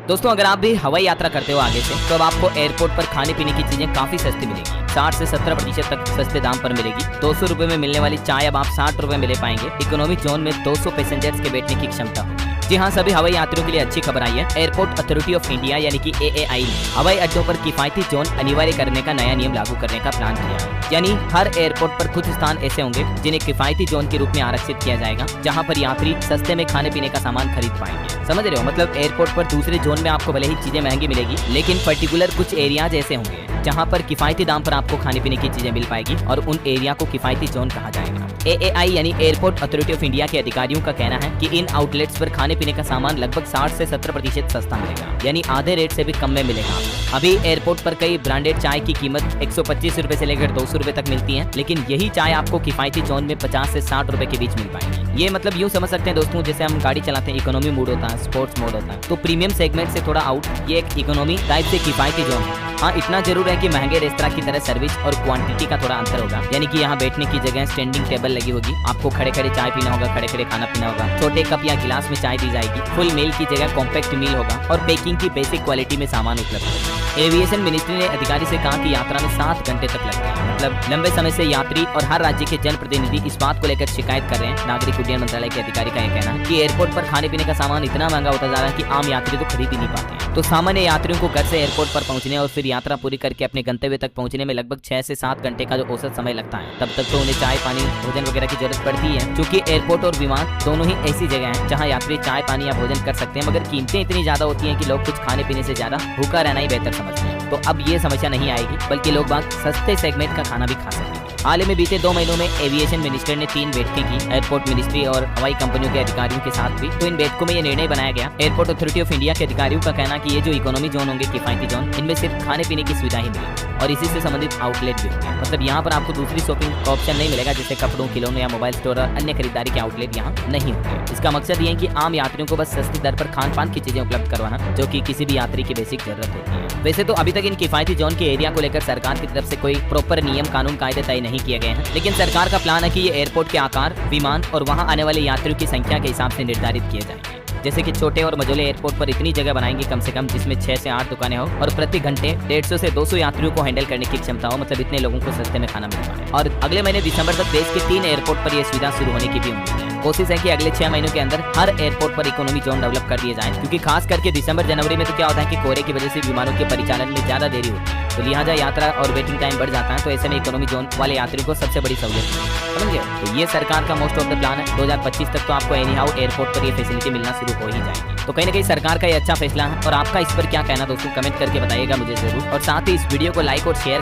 दोस्तों अगर आप भी हवाई यात्रा करते हो आगे से, तो अब आपको एयरपोर्ट पर खाने पीने की चीजें काफी सस्ती मिलेगी। 60 से 70% तक सस्ते दाम पर मिलेगी। 200 रुपए में मिलने वाली चाय अब आप 60 रुपए में ले पाएंगे। इकोनॉमिक जोन में 200 पैसेंजर्स के बैठने की क्षमता होगी। जी हाँ, सभी हवाई यात्रियों के लिए अच्छी खबर आई है। एयरपोर्ट अथॉरिटी ऑफ इंडिया यानी कि AAI ने हवाई अड्डों पर किफायती जोन अनिवार्य करने का नया नियम लागू करने का प्लान किया है। यानी हर एयरपोर्ट पर कुछ स्थान ऐसे होंगे जिन्हें किफायती जोन के रूप में आरक्षित किया जाएगा, जहाँ पर यात्री सस्ते में खाने पीने का सामान खरीद पाएंगे। समझ रहे हो? मतलब एयरपोर्ट पर दूसरे जोन में आपको भले ही चीजें महंगी मिलेगी, लेकिन पर्टिकुलर कुछ एरियाज ऐसे होंगे जहाँ पर किफायती दाम पर आपको खाने पीने की चीजें मिल पाएगी और उन एरिया को किफायती जोन कहा जाएगा। AAI यानी एयरपोर्ट अथॉरिटी ऑफ इंडिया के अधिकारियों का कहना है कि इन आउटलेट्स पर खाने पीने का सामान लगभग 60 से 70% सस्ता मिलेगा, यानी आधे रेट से भी कम में मिलेगा आपको। अभी एयरपोर्ट पर कई ब्रांडेड चाय की कीमत 125 रुपए से लेकर 200 रुपए तक मिलती है, लेकिन यही चाय आपको किफायती जोन में 50 से 60 रुपए के बीच मिल पाएगी। ये मतलब यूं समझ सकते हैं दोस्तों, जैसे हम गाड़ी चलाते हैं, इकोनॉमी मोड होता है, स्पोर्ट्स मोड होता है, तो प्रीमियम सेगमेंट से थोड़ा आउट ये एक इकोनॉमी टाइप से किफायती जोन है। हाँ, इतना जरूर है कि महंगे रेस्तरां की तरह सर्विस और क्वांटिटी का थोड़ा अंतर होगा, यानी कि यहाँ बैठने की जगह स्टैंडिंग टेबल लगी होगी, आपको खड़े खड़े चाय पीना होगा, खड़े खड़े खाना पीना होगा, छोटे कप या गिलास में चाय दी जाएगी, फुल मील की जगह कॉम्पैक्ट मील होगा और पैकिंग की बेसिक क्वालिटी में सामान उपलब्ध होगा। एविएशन मिनिस्ट्री ने अधिकारी से कहा कि यात्रा में 7 घंटे तक लगते हैं। मतलब लंबे समय से यात्री और हर राज्य के जनप्रतिनिधि इस बात को लेकर शिकायत कर रहे हैं। नागरिक उड्डयन मंत्रालय के अधिकारी का यह कहना है कि एयरपोर्ट पर खाने पीने का सामान इतना महंगा होता जा रहा है कि आम यात्री तो खरीद ही नहीं पाते हैं। तो सामान्य यात्रियों को घर से एयरपोर्ट पर पहुंचने और फिर यात्रा पूरी करके अपने गंतव्य तक पहुंचने में लगभग 6 से 7 घंटे का जो औसत समय लगता है, तब तक तो उन्हें चाय पानी भोजन वगैरह की जरूरत पड़ती है। क्योंकि एयरपोर्ट और विमान दोनों ही ऐसी जगह हैं जहां यात्री चाय पानी या भोजन कर सकते हैं, मगर कीमतें इतनी ज्यादा होती हैं कि लोग कुछ खाने पीने से ज्यादा भूखा रहना ही बेहतर समझते हैं। तो अब ये समस्या नहीं आएगी, बल्कि लोग बाग सस्ते सेगमेंट का खाना भी खा सकेंगे। हाल ही में बीते 2 महीनों में एविएशन मिनिस्टर ने 3 बैठकें की एयरपोर्ट मिनिस्ट्री और हवाई कंपनियों के अधिकारियों के साथ भी। तो इन बैठकों में ये निर्णय बनाया गया। एयरपोर्ट अथॉरिटी ऑफ इंडिया के अधिकारियों का कहना कि ये जो इकोनॉमी जोन होंगे, किफायती जोन, इनमें सिर्फ खाने पीने की सुविधा ही मिलेगी और इसी से संबंधित आउटलेट भी होंगे। मतलब यहाँ पर आपको दूसरी शॉपिंग का ऑप्शन नहीं मिलेगा, जैसे कपड़ों, खिलौनों या मोबाइल स्टोर और अन्य खरीदारी के आउटलेट यहाँ नहीं होंगे। इसका मकसद ये है कि आम यात्रियों को बस सस्ती दर पर खान पान की चीजें उपलब्ध करवाना, जो कि किसी भी यात्री की बेसिक जरूरत होती है। वैसे तो अभी तक इन किफायती जोन के एरिया को लेकर सरकार की तरफ से कोई प्रॉपर नियम कानून कायदे तय नहीं किए गए हैं, लेकिन सरकार का प्लान है कि ये एयरपोर्ट के आकार, विमान और वहां आने वाले यात्रियों की संख्या के हिसाब से निर्धारित किए जाएंगे। जैसे कि छोटे और मझोले एयरपोर्ट पर इतनी जगह बनाएंगे कम से कम जिसमें 6 से 8 दुकानें हो और प्रति घंटे 150 से 200 यात्रियों को हैंडल करने की क्षमता हो। मतलब इतने लोगों को सस्ते में खाना मिल पाए। और अगले महीने दिसंबर तक देश के 3 एयरपोर्ट पर यह सुविधा शुरू होने की भी उम्मीद है। कोशिश है कि अगले 6 महीनों के अंदर हर एयरपोर्ट पर इकोनॉमी जोन डेवलप कर दिए जाए, क्योंकि खास करके दिसंबर जनवरी में तो क्या होता है कि कोहरे की वजह से विमानों के परिचालन में ज्यादा देरी होती है, तो लिहाजा यात्रा और वेटिंग टाइम बढ़ जाता है। तो ऐसे में इकोनॉमी जोन वाले यात्रियों को सबसे बड़ी सहूलियत है, समझ गए? तो ये सरकार का मोस्ट ऑफ द प्लान है। 2025 तक तो आपको एनी हाउ एयरपोर्ट पर ये फैसिलिटी मिलना शुरू हो ही जाएगी। तो कहीं ना कहीं सरकार का ये अच्छा फैसला है। और आपका इस पर क्या कहना दोस्तों, कमेंट करके बताइएगा मुझे जरूर। और साथ ही इस वीडियो को लाइक और शेयर